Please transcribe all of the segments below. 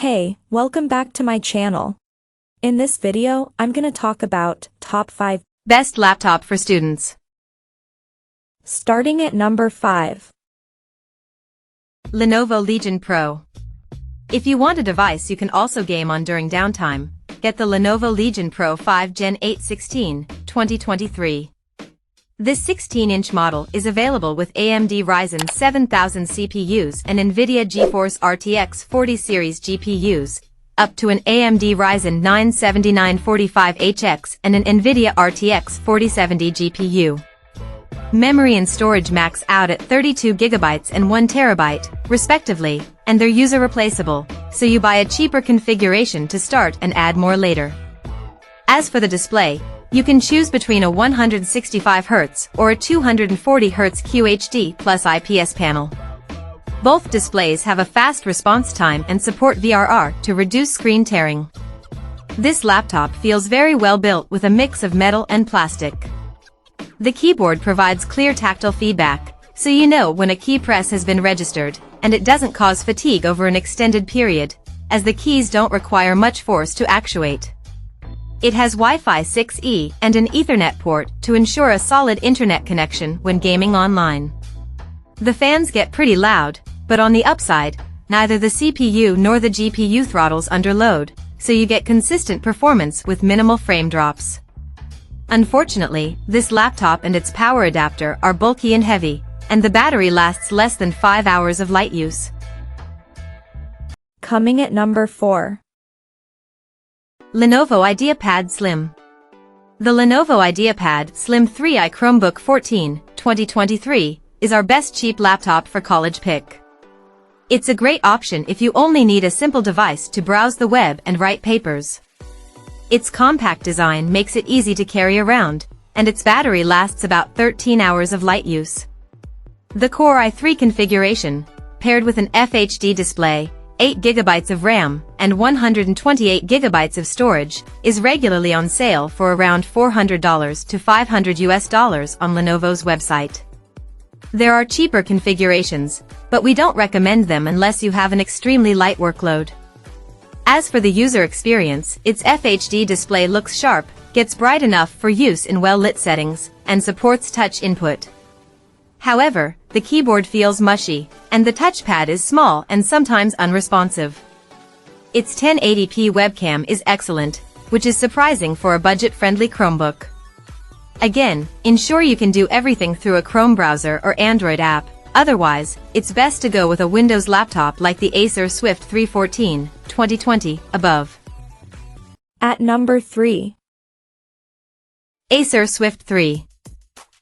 Hey, welcome back to my channel. In this video, I'm gonna talk about top 5 best laptop for students. Starting at number 5. Lenovo Legion Pro. If you want a device you can also game on during downtime, get the Lenovo Legion Pro 5 Gen 8 16, 2023. This 16-inch model is available with AMD Ryzen 7000 CPUs and NVIDIA GeForce RTX 40 series GPUs, up to an AMD Ryzen 9 7945HX and an NVIDIA RTX 4070 GPU. Memory and storage max out at 32GB and 1TB, respectively, and they're user replaceable, so you buy a cheaper configuration to start and add more later. As for the display, you can choose between a 165Hz or a 240Hz QHD plus IPS panel. Both displays have a fast response time and support VRR to reduce screen tearing. This laptop feels very well built with a mix of metal and plastic. The keyboard provides clear tactile feedback, so you know when a key press has been registered, and it doesn't cause fatigue over an extended period, as the keys don't require much force to actuate. It has Wi-Fi 6E and an Ethernet port to ensure a solid internet connection when gaming online. The fans get pretty loud, but on the upside, neither the CPU nor the GPU throttles under load, so you get consistent performance with minimal frame drops. Unfortunately, this laptop and its power adapter are bulky and heavy, and the battery lasts less than 5 hours of light use. Coming at number 4. Lenovo IdeaPad Slim. The Lenovo IdeaPad Slim 3i Chromebook 14, 2023, is our best cheap laptop for college pick. It's a great option if you only need a simple device to browse the web and write papers. Its compact design makes it easy to carry around, and its battery lasts about 13 hours of light use. The Core i3 configuration, paired with an FHD display, 8GB of RAM, and 128GB of storage, is regularly on sale for around $400 to $500 on Lenovo's website. There are cheaper configurations, but we don't recommend them unless you have an extremely light workload. As for the user experience, its FHD display looks sharp, gets bright enough for use in well-lit settings, and supports touch input. However, the keyboard feels mushy, and the touchpad is small and sometimes unresponsive. Its 1080p webcam is excellent, which is surprising for a budget-friendly Chromebook. Again, ensure you can do everything through a Chrome browser or Android app, otherwise, it's best to go with a Windows laptop like the Acer Swift 314, 2020, above. At number 3. Acer Swift 3.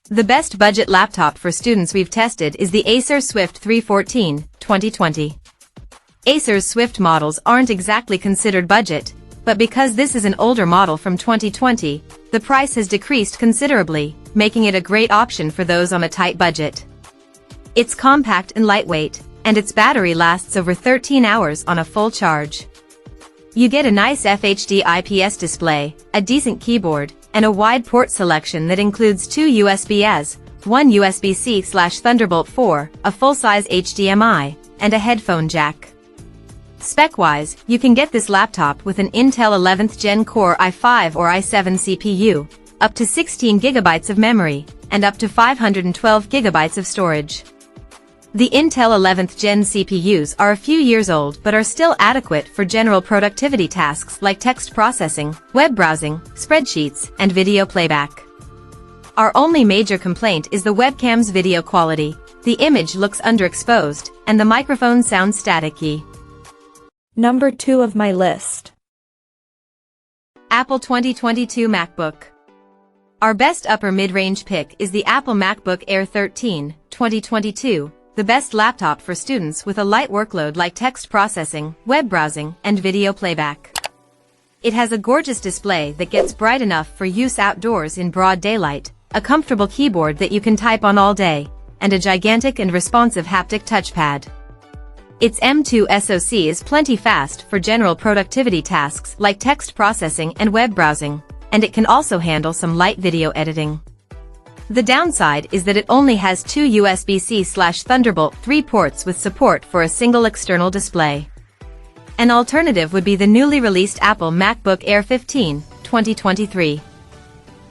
The best budget laptop for students we've tested is the Acer Swift 314, 2020. Acer's Swift models aren't exactly considered budget, but because this is an older model from 2020, the price has decreased considerably, making it a great option for those on a tight budget. It's compact and lightweight, and its battery lasts over 13 hours on a full charge. You get a nice FHD IPS display, a decent keyboard, and a wide port selection that includes 2 USB-As, 1 USB-C/Thunderbolt 4, a full-size HDMI, and a headphone jack. Spec-wise, you can get this laptop with an Intel 11th Gen Core i5 or i7 CPU, up to 16GB of memory, and up to 512GB of storage. The Intel 11th Gen CPUs are a few years old but are still adequate for general productivity tasks like text processing, web browsing, spreadsheets, and video playback. Our only major complaint is the webcam's video quality. The image looks underexposed, and the microphone sounds staticky. Number 2 of my list. Apple 2022 MacBook. Our best upper mid-range pick is the Apple MacBook Air 13, 2022. The best laptop for students with a light workload like text processing, web browsing, and video playback. It has a gorgeous display that gets bright enough for use outdoors in broad daylight, a comfortable keyboard that you can type on all day, and a gigantic and responsive haptic touchpad. Its M2 SoC is plenty fast for general productivity tasks like text processing and web browsing, and it can also handle some light video editing. The downside is that it only has 2 USB-C/Thunderbolt 3 ports with support for a single external display. An alternative would be the newly released Apple MacBook Air 15, 2023.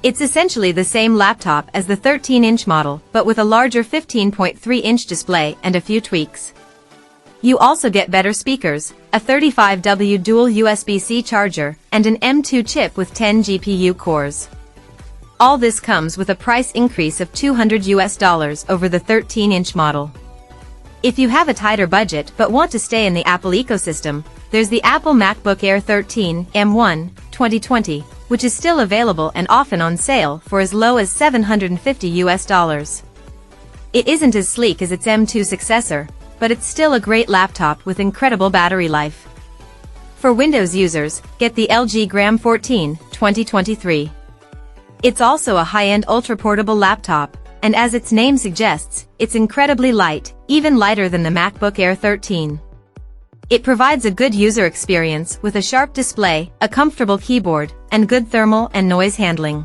It's essentially the same laptop as the 13-inch model, but with a larger 15.3-inch display and a few tweaks. You also get better speakers, a 35W dual USB-C charger, and an M2 chip with 10 GPU cores. All this comes with a price increase of $200 over the 13-inch model. If you have a tighter budget but want to stay in the Apple ecosystem, there's the Apple MacBook Air 13 M1, 2020, which is still available and often on sale for as low as $750. It isn't as sleek as its M2 successor, but it's still a great laptop with incredible battery life. For Windows users, get the LG Gram 14, 2023. It's also a high-end ultra-portable laptop, and as its name suggests, it's incredibly light, even lighter than the MacBook Air 13. It provides a good user experience with a sharp display, a comfortable keyboard, and good thermal and noise handling.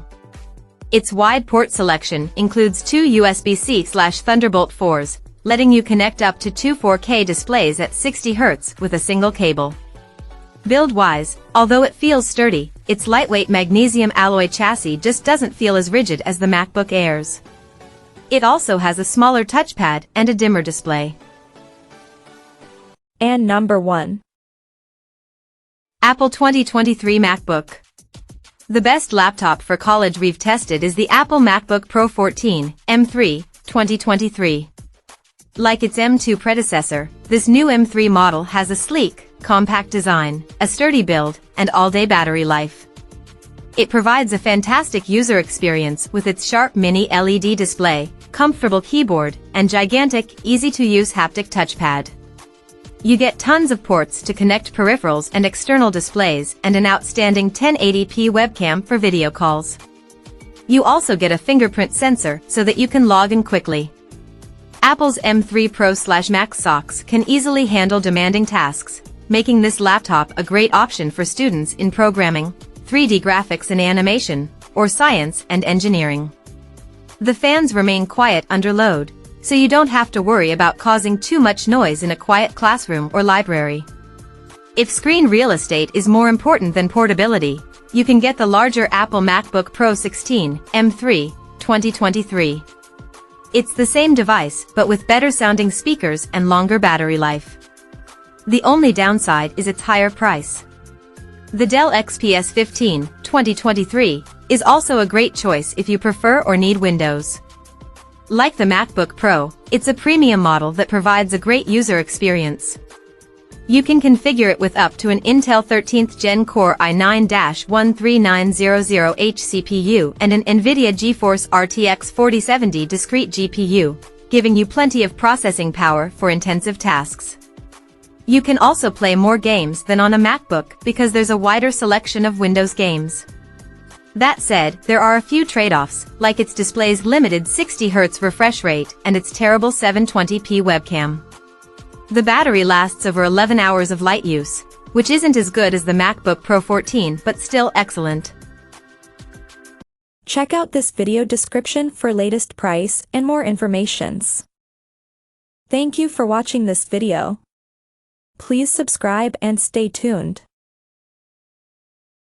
Its wide port selection includes two USB-C/Thunderbolt 4s, letting you connect up to two 4K displays at 60 Hz with a single cable. Build-wise, although it feels sturdy, its lightweight magnesium alloy chassis just doesn't feel as rigid as the MacBook Airs. It also has a smaller touchpad and a dimmer display. And number 1. Apple 2023 MacBook. The best laptop for college we've tested is the Apple MacBook Pro 14, M3, 2023. Like its M2 predecessor, this new M3 model has a sleek, compact design, a sturdy build, and all-day battery life. It provides a fantastic user experience with its sharp mini LED display, comfortable keyboard, and gigantic, easy-to-use haptic touchpad. You get tons of ports to connect peripherals and external displays and an outstanding 1080p webcam for video calls. You also get a fingerprint sensor so that you can log in quickly. Apple's M3 Pro/Max socks can easily handle demanding tasks, making this laptop a great option for students in programming, 3D graphics and animation, or science and engineering. The fans remain quiet under load, so you don't have to worry about causing too much noise in a quiet classroom or library. If screen real estate is more important than portability, you can get the larger Apple MacBook Pro 16, M3, 2023. It's the same device but with better sounding speakers and longer battery life. The only downside is its higher price. The Dell XPS 15, 2023, is also a great choice if you prefer or need Windows. Like the MacBook Pro, it's a premium model that provides a great user experience. You can configure it with up to an Intel 13th Gen Core i9-13900H CPU and an NVIDIA GeForce RTX 4070 discrete GPU, giving you plenty of processing power for intensive tasks. You can also play more games than on a MacBook because there's a wider selection of Windows games. That said, there are a few trade-offs, like its display's limited 60 Hz refresh rate and its terrible 720p webcam. The battery lasts over 11 hours of light use, which isn't as good as the MacBook Pro 14 but still excellent. Check out this video description for latest price and more informations. Thank you for watching this video. Please subscribe and stay tuned.